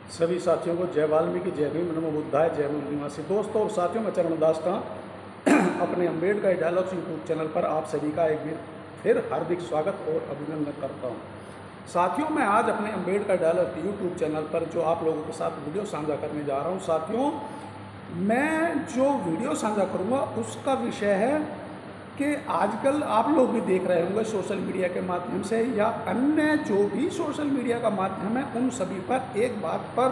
सभी साथियों को जय वाल्मीकि, जय भीम, नमो बुद्धाय, जय मूल निवासी। दोस्तों और साथियों, मैं चरणदास का अपने अम्बेडकर डायलॉग्स यूट्यूब चैनल पर आप सभी का एक बार फिर हार्दिक स्वागत और अभिनंदन करता हूं। साथियों, मैं आज अपने अम्बेडकर डायलॉग यूट्यूब चैनल पर जो आप लोगों के साथ वीडियो साझा करने जा रहा हूं। साथियों, मैं जो वीडियो साझा करूंगा उसका विषय है कि आजकल आप लोग भी देख रहे होंगे सोशल मीडिया के माध्यम से या अन्य जो भी सोशल मीडिया का माध्यम है, उन सभी पर एक बात पर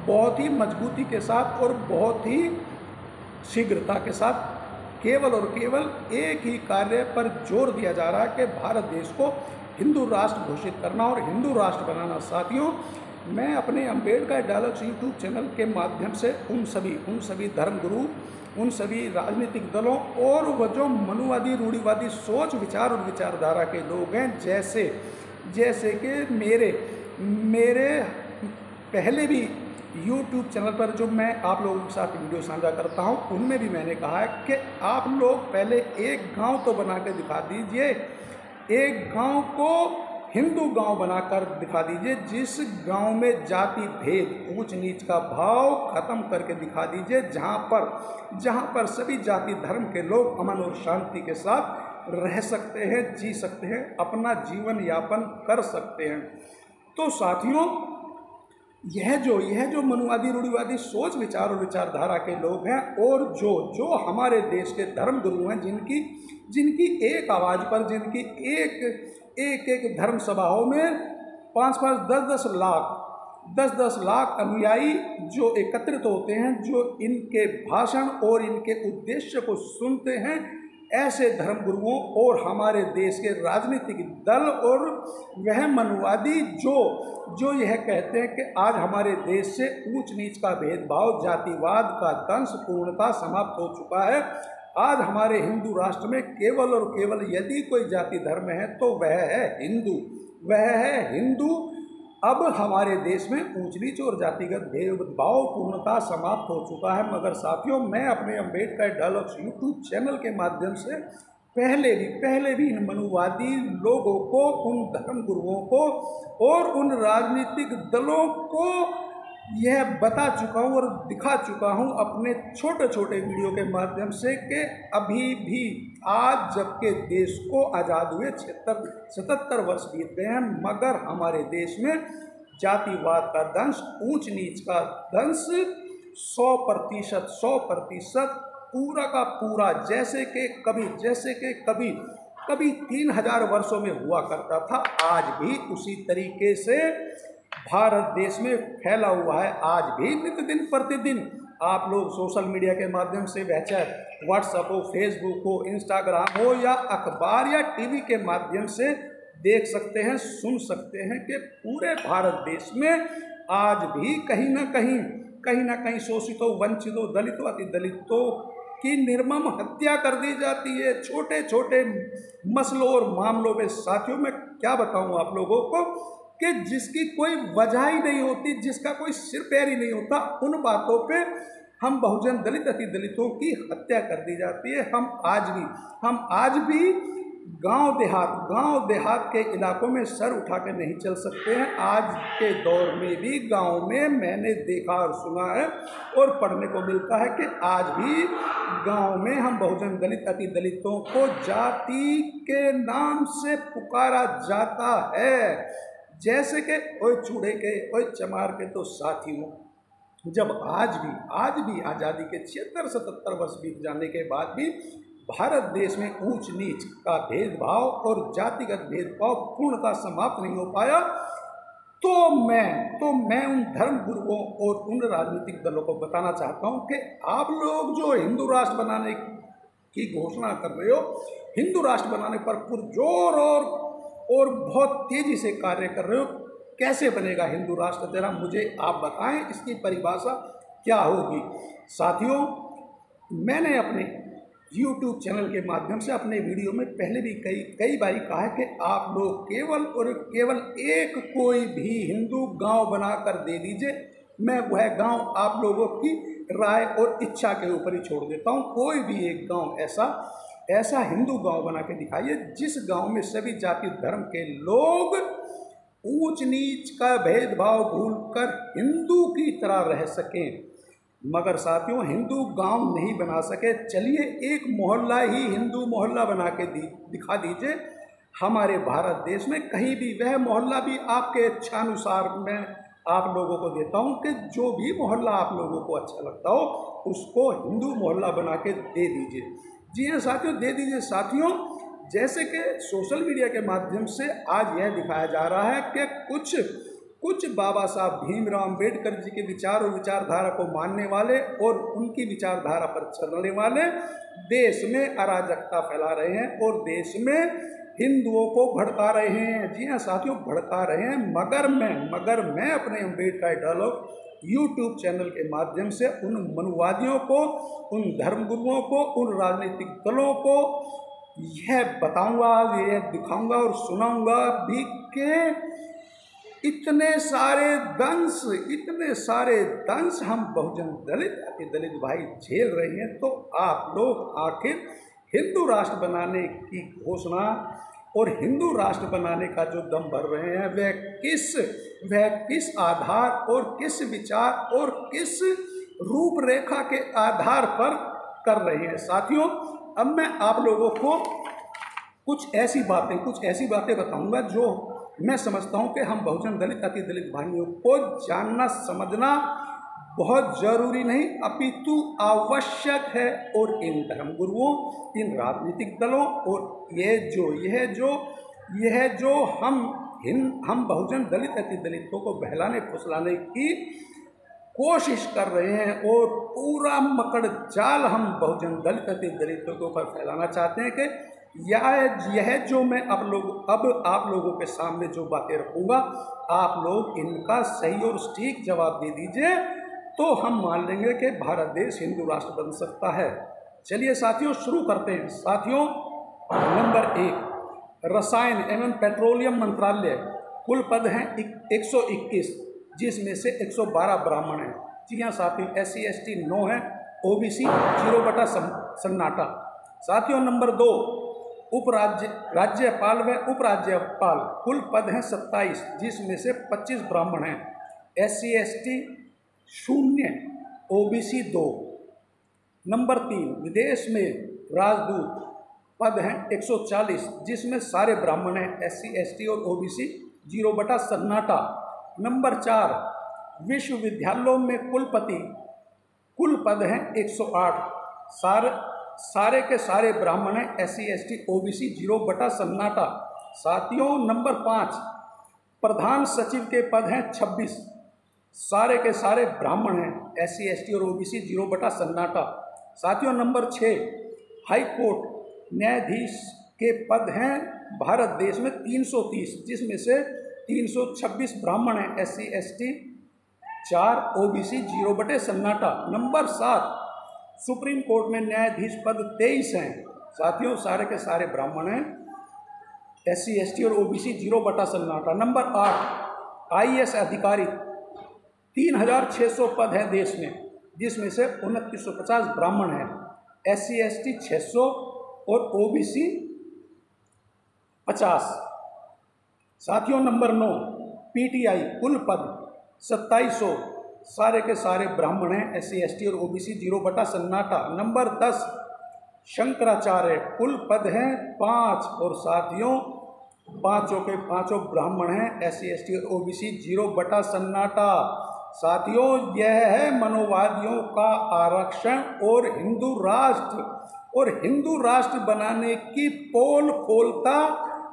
बहुत ही मजबूती के साथ और बहुत ही शीघ्रता के साथ केवल और केवल एक ही कार्य पर जोर दिया जा रहा है कि भारत देश को हिंदू राष्ट्र घोषित करना और हिंदू राष्ट्र बनाना। साथियों, मैं अपने अम्बेडकर डायलॉग्स यूट्यूब चैनल के माध्यम से उन सभी धर्मगुरु, उन सभी राजनीतिक दलों और वह जो मनुवादी रूढ़िवादी सोच विचार और विचारधारा के लोग हैं, जैसे कि मेरे पहले भी YouTube चैनल पर जो मैं आप लोगों के साथ वीडियो साझा करता हूं, उनमें भी मैंने कहा है कि आप लोग पहले एक गांव तो बना के दिखा दीजिए, एक गांव को हिंदू गांव बनाकर दिखा दीजिए, जिस गांव में जाति भेद ऊंच नीच का भाव खत्म करके दिखा दीजिए, जहां पर सभी जाति धर्म के लोग अमन और शांति के साथ रह सकते हैं, जी सकते हैं, अपना जीवन यापन कर सकते हैं। तो साथियों, यह जो मनुवादी रूढ़िवादी सोच विचार और विचारधारा के लोग हैं और जो हमारे देश के धर्म गुरु हैं, जिनकी एक आवाज़ पर, जिनकी एक धर्म सभाओं में 5-5, 10-10 लाख अनुयायी जो एकत्रित होते हैं, जो इनके भाषण और इनके उद्देश्य को सुनते हैं, ऐसे धर्म गुरुओं और हमारे देश के राजनीतिक दल और वह मनुवादी जो यह कहते हैं कि आज हमारे देश से ऊंच नीच का भेदभाव, जातिवाद का दंश पूर्णतः समाप्त हो चुका है। आज हमारे हिंदू राष्ट्र में केवल और केवल यदि कोई जाति धर्म है तो वह है हिंदू। अब हमारे देश में ऊंच नीच और जातिगत भेदभाव पूर्णतः समाप्त हो चुका है। मगर साथियों, मैं अपने अम्बेडकर डायलॉग्स यूट्यूब चैनल के माध्यम से पहले भी इन मनुवादी लोगों को, उन धर्म गुरुओं को और उन राजनीतिक दलों को यह बता चुका हूँ और दिखा चुका हूँ अपने छोटे छोटे वीडियो के माध्यम से कि अभी भी आज जबकि देश को आज़ाद हुए 77 वर्ष बीत गए हैं, मगर हमारे देश में जातिवाद का दंश, ऊंच नीच का दंश 100% पूरा का पूरा जैसे कि कभी 3000 वर्षों में हुआ करता था, आज भी उसी तरीके से भारत देश में फैला हुआ है। आज भी नित्य दिन प्रतिदिन आप लोग सोशल मीडिया के माध्यम से, वह चाहे व्हाट्सएप हो, फेसबुक हो, इंस्टाग्राम हो या अखबार या टीवी के माध्यम से देख सकते हैं, सुन सकते हैं कि पूरे भारत देश में आज भी कहीं ना कहीं शोषितों, वंचितों, दलितों, अति दलितों की निर्मम हत्या कर दी जाती है, छोटे छोटे मसलों और मामलों में। साथियों, मैं क्या बताऊं आप लोगों को कि जिसकी कोई वजह ही नहीं होती, जिसका कोई सिर पैर ही नहीं होता, उन बातों पे हम बहुजन दलित, अति दलितों की हत्या कर दी जाती है। हम आज भी गांव देहात के इलाकों में सर उठा के नहीं चल सकते हैं। आज के दौर में भी गांव में मैंने देखा और सुना है और पढ़ने को मिलता है कि आज भी गांव में हम बहुजन दलित, अति दलितों को जाति के नाम से पुकारा जाता है, जैसे कि ओए चूड़े के, ओए चमार के। तो साथियों, जब आज भी आज़ादी के 76-77 वर्ष बीत जाने के बाद भी भारत देश में ऊंच नीच का भेदभाव और जातिगत भेदभाव पूर्णतः समाप्त नहीं हो पाया, तो मैं उन धर्म गुरुओं और उन राजनीतिक दलों को बताना चाहता हूं कि आप लोग जो हिंदू राष्ट्र बनाने की घोषणा कर रहे हो, हिंदू राष्ट्र बनाने पर पुरजोर और बहुत तेजी से कार्य कर रहे हो, कैसे बनेगा हिंदू राष्ट्र? जरा मुझे आप बताएं, इसकी परिभाषा क्या होगी? साथियों, मैंने अपने YouTube चैनल के माध्यम से अपने वीडियो में पहले भी कई बार कहा है कि आप लोग केवल और केवल एक कोई भी हिंदू गांव बनाकर दे दीजिए, मैं वह गांव आप लोगों की राय और इच्छा के ऊपर ही छोड़ देता हूं। कोई भी एक गांव ऐसा हिंदू गांव बना के दिखाइए जिस गांव में सभी जाति धर्म के लोग ऊंच नीच का भेदभाव भूलकर हिंदू की तरह रह सकें। मगर साथियों, हिंदू गांव नहीं बना सके। चलिए एक मोहल्ला ही हिंदू मोहल्ला बना के दिखा दीजिए हमारे भारत देश में कहीं भी। वह मोहल्ला भी आपके इच्छानुसार मैं आप लोगों को देता हूं कि जो भी मोहल्ला आप लोगों को अच्छा लगता हो उसको हिंदू मोहल्ला बना के दे दीजिए। जी हाँ साथियों, दे दीजिए। साथियों, जैसे कि सोशल मीडिया के माध्यम से आज यह दिखाया जा रहा है कि कुछ बाबा साहब भीमराव अंबेडकर जी के विचार और विचारधारा को मानने वाले और उनकी विचारधारा पर चलने वाले देश में अराजकता फैला रहे हैं और देश में हिंदुओं को भड़का रहे हैं। जी हाँ साथियों, भड़का रहे हैं। मगर मैं अपने अम्बेडकर डायलॉग यूट्यूब चैनल के माध्यम से उन मनुवादियों को, उन धर्मगुरुओं को, उन राजनीतिक दलों को यह बताऊंगा, यह दिखाऊंगा और सुनाऊंगा भी कि इतने सारे दंश हम बहुजन दलित भाई झेल रहे हैं, तो आप लोग आखिर हिंदू राष्ट्र बनाने की घोषणा और हिंदू राष्ट्र बनाने का जो दम भर रहे हैं वह किस आधार और किस विचार और किस रूपरेखा के आधार पर कर रहे हैं। साथियों, अब मैं आप लोगों को कुछ ऐसी बातें बताऊंगा जो मैं समझता हूं कि हम बहुजन दलित अति दलित भाइयों को जानना समझना बहुत जरूरी नहीं अपितु आवश्यक है। और इन धर्मगुरुओं, इन राजनीतिक दलों और यह जो हम बहुजन दलित अति दलितों को बहलाने फुसलाने की कोशिश कर रहे हैं और पूरा मकड़ जाल हम बहुजन दलित अति दलितों के ऊपर फैलाना चाहते हैं कि यह जो मैं अब आप लोगों के सामने जो बातें रखूंगा, आप लोग इनका सही और सटीक जवाब दे दीजिए तो हम मान लेंगे कि भारत देश हिंदू राष्ट्र बन सकता है। चलिए साथियों, शुरू करते हैं। साथियों, नंबर 1, रसायन एवं पेट्रोलियम मंत्रालय, कुल पद हैं 121, जिसमें से 112 ब्राह्मण हैं। जी हाँ साथियों, SC ST 9 है, OBC 0 सन्नाटा। साथियों, नंबर 2, राज्यपाल व उपराज्यपाल, कुल पद हैं 27, जिसमें से 25 ब्राह्मण हैं। SC ST 0, OBC 2। नंबर 3, विदेश में राजदूत, पद हैं 140, जिसमें सारे ब्राह्मण हैं। SC ST और OBC 0 सन्नाटा। नंबर 4, विश्वविद्यालयों में कुलपति, कुल पद हैं 108, सारे के सारे ब्राह्मण हैं। SC ST OBC 0 सन्नाटा। साथियों, नंबर 5, प्रधान सचिव के पद हैं 26, सारे के सारे ब्राह्मण हैं। SC ST और OBC 0 सन्नाटा। साथियों, नंबर 6, हाई कोर्ट न्यायाधीश के पद हैं भारत देश में 330, जिसमें से 326 ब्राह्मण हैं। SC ST 4, OBC 0 सन्नाटा। नंबर 7, सुप्रीम कोर्ट में न्यायाधीश पद 23 हैं। साथियों, सारे के सारे ब्राह्मण हैं। SC ST और OBC 0 सन्नाटा। नंबर 8, IAS अधिकारी, 3600 पद हैं देश में, जिसमें से 2950 ब्राह्मण हैं। SC ST 600 और OBC 50। साथियों, नंबर 9, PTI, कुल पद 2700, सारे के सारे ब्राह्मण हैं। SC ST और OBC 0 सन्नाटा। नंबर 10, शंकराचार्य, कुल पद हैं 5 और साथियों पांचों के पांचों ब्राह्मण हैं। SC ST और OBC 0 सन्नाटा। साथियों, यह है मनोवादियों का आरक्षण और हिंदू राष्ट्र बनाने की पोल खोलता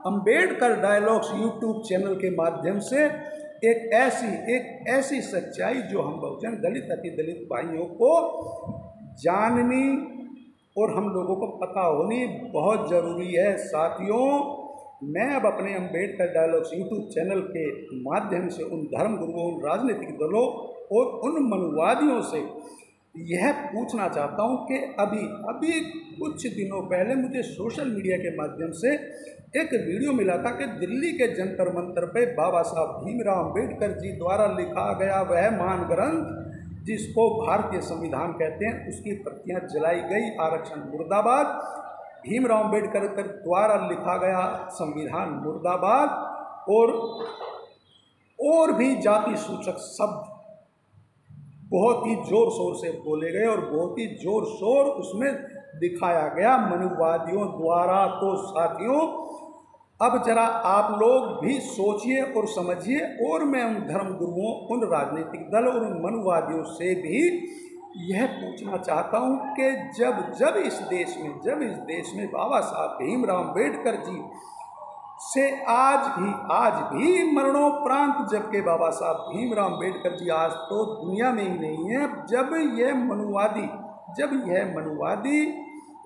अंबेडकर डायलॉग्स यूट्यूब चैनल के माध्यम से एक ऐसी सच्चाई जो हम बहुजन दलित अति दलित भाइयों को जाननी और हम लोगों को पता होनी बहुत ज़रूरी है। साथियों, मैं अब अपने अंबेडकर डायलॉग्स यूट्यूब चैनल के माध्यम से उन धर्मगुरुओं, उन राजनीतिक दलों और उन मनुवादियों से यह पूछना चाहता हूं कि अभी कुछ दिनों पहले मुझे सोशल मीडिया के माध्यम से एक वीडियो मिला था कि दिल्ली के जंतर मंतर पे बाबा साहब भीमराव अंबेडकर जी द्वारा लिखा गया वह महान ग्रंथ जिसको भारतीय संविधान कहते हैं, उसकी प्रतियां जलाई गई। आरक्षण मुर्दाबाद, भीमराव अंबेडकर द्वारा लिखा गया संविधान मुर्दाबाद। और और भी जाति सूचक शब्द बहुत ही जोर शोर से बोले गए और बहुत ही जोर शोर उसमें दिखाया गया मनुवादियों द्वारा। तो साथियों, अब जरा आप लोग भी सोचिए और समझिए, और मैं उन धर्म गुरुओं, उन राजनीतिक दल और उन मनुवादियों से भी यह पूछना चाहता हूं कि जब इस देश में बाबा साहब भीमराव अम्बेडकर जी से आज भी मरणों जबकि बाबा साहब भीमराव अम्बेडकर जी आज तो दुनिया में ही नहीं है, जब यह मनुवादी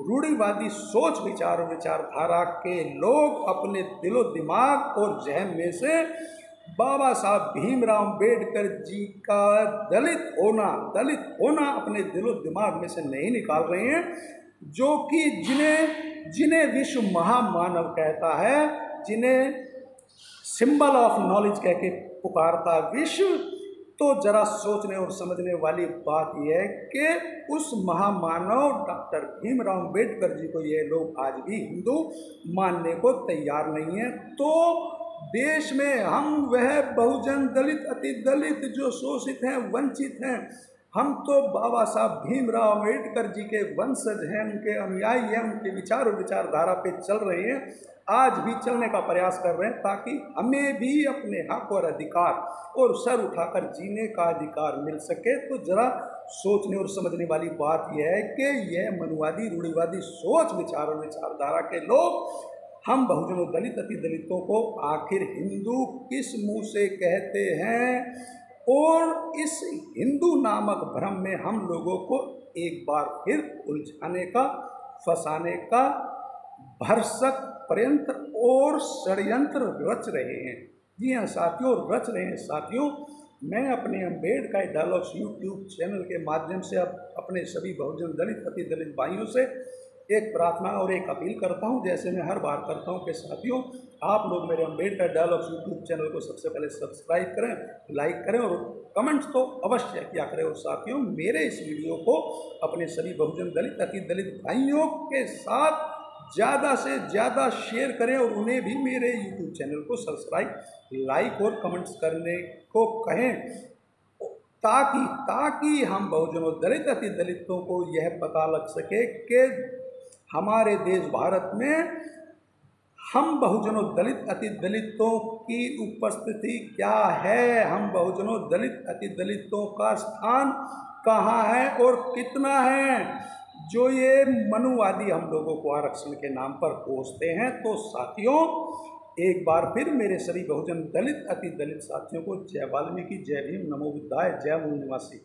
रूढ़िवादी सोच विचार और विचारधारा के लोग अपने दिलो दिमाग और जहन में से बाबा साहब भीमराव अम्बेडकर जी का दलित होना अपने दिलो दिमाग में से नहीं निकाल रहे हैं, जो कि जिन्हें विश्व महामानव कहता है, जिन्हें सिंबल ऑफ नॉलेज कह के पुकारता विश्व। तो जरा सोचने और समझने वाली बात यह है कि उस महामानव डॉक्टर भीमराव अम्बेडकर जी को ये लोग आज भी हिंदू मानने को तैयार नहीं है। तो देश में हम वह बहुजन, दलित, अति दलित, जो शोषित हैं, वंचित हैं, हम तो बाबा साहब भीमराव अम्बेडकर जी के वंशज हैं, उनके अनुयायी हैं, उनके विचार और विचारधारा पे चल रहे हैं, आज भी चलने का प्रयास कर रहे हैं, ताकि हमें भी अपने हक और अधिकार और सर उठाकर जीने का अधिकार मिल सके। तो जरा सोचने और समझने वाली बात यह है कि यह मनुवादी रूढ़िवादी सोच विचार और विचारधारा के लोग हम बहुजनों, दलित, अति दलितों को आखिर हिंदू किस मुंह से कहते हैं, और इस हिंदू नामक भ्रम में हम लोगों को एक बार फिर उलझाने का, फंसाने का भरसक प्रयत्न और षड्यंत्र रच रहे हैं। जी हाँ साथियों, रच रहे हैं साथियों। मैं अपने अम्बेडकर डायलॉग्स यूट्यूब चैनल के माध्यम से अब अपने सभी बहुजन, दलित, अति दलित भाइयों से एक प्रार्थना और एक अपील करता हूं, जैसे मैं हर बार करता हूं कि साथियों, आप लोग मेरे अम्बेडकर डायलॉग्स यूट्यूब चैनल को सबसे पहले सब्सक्राइब करें, लाइक करें और कमेंट्स तो अवश्य किया करें। और साथियों, मेरे इस वीडियो को अपने सभी बहुजन, दलित, अति दलित भाइयों के साथ ज़्यादा से ज़्यादा शेयर करें और उन्हें भी मेरे यूट्यूब चैनल को सब्सक्राइब, लाइक और कमेंट्स करने को कहें, ताकि हम बहुजनों, दलित, अति दलितों को यह पता लग सके कि हमारे देश भारत में हम बहुजनों, दलित, अति दलितों की उपस्थिति क्या है, हम बहुजनों, दलित, अति दलितों का स्थान कहाँ है और कितना है, जो ये मनुवादी हम लोगों को आरक्षण के नाम पर कोसते हैं। तो साथियों, एक बार फिर मेरे सभी बहुजन, दलित, अति दलित साथियों को जय वाल्मीकि, जय भीम, नमो बुद्धाय, जय मूल निवासी।